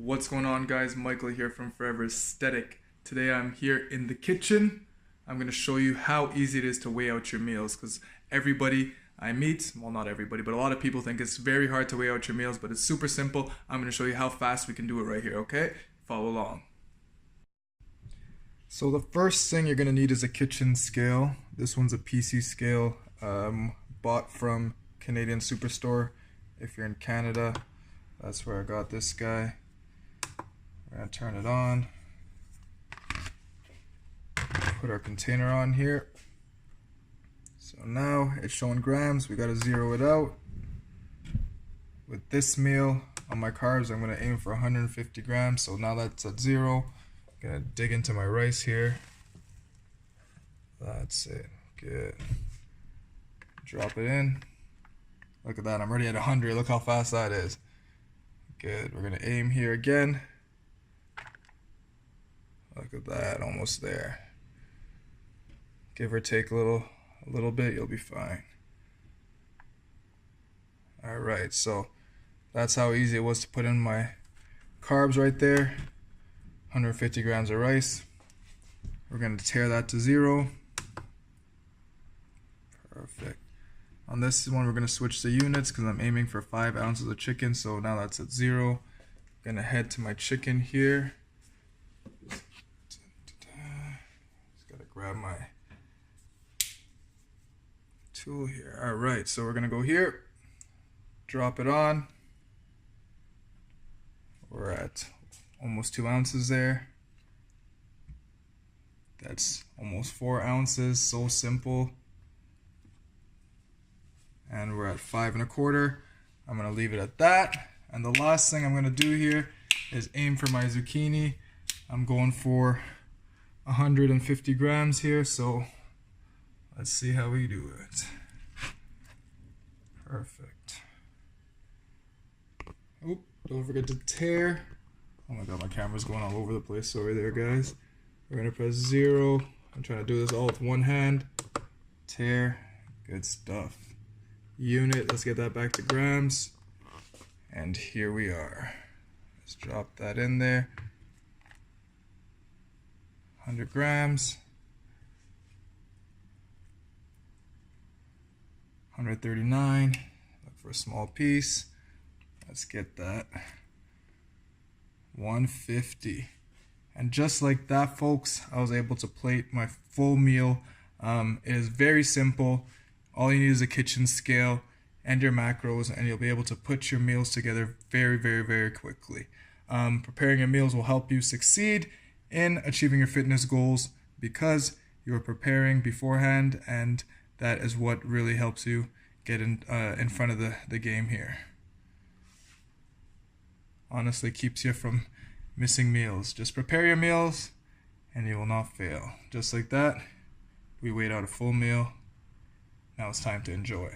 What's going on, guys? Michael here from Forever Aesthetic. Today I'm here in the kitchen. I'm going to show you how easy it is to weigh out your meals, because everybody I meet, well, not everybody, but a lot of people think it's very hard to weigh out your meals, but it's super simple. I'm going to show you how fast we can do it right here, okay? Follow along. So the first thing you're going to need is a kitchen scale. This one's a PC scale, bought from Canadian Superstore. If you're in Canada, that's where I got this guy. We're going to turn it on. Put our container on here. So now it's showing grams. We got to zero it out. With this meal on my carbs, I'm going to aim for 150 grams. So now that's at zero. I'm going to dig into my rice here. That's it. Good. Drop it in. Look at that. I'm already at 100. Look how fast that is. Good. We're going to aim here again. Look at that. Almost there. Give or take a little bit, you'll be fine. Alright, so that's how easy it was to put in my carbs right there. 150 grams of rice. We're going to tear that to zero. Perfect. On this one, we're going to switch the units because I'm aiming for 5 ounces of chicken. So now that's at zero. I'm going to head to my chicken here. Just got to grab my tool here. Alright, so we're going to go here. Drop it on. We're at almost 2 ounces there. That's almost 4 ounces. So simple. And we're at 5 1/4. I'm going to leave it at that. And the last thing I'm going to do here is aim for my zucchini. I'm going for 150 grams here. So let's see how we do it. Perfect. Oop, don't forget to tear. Oh my god, my camera's going all over the place. Sorry there, guys. We're going to press zero. I'm trying to do this all with one hand. Tear. Good stuff. Unit, let's get that back to grams. And here we are. Let's drop that in there. 100 grams. 139. Look for a small piece. Let's get that. 150. And just like that, folks, I was able to plate my full meal. It is very simple. All you need is a kitchen scale and your macros, and you'll be able to put your meals together very, very, very quickly. Preparing your meals will help you succeed in achieving your fitness goals because you're preparing beforehand, and that is what really helps you get in front of the game here. Honestly, keeps you from missing meals. Just prepare your meals and you will not fail. Just like that, we weighed out a full meal. Now it's time to enjoy.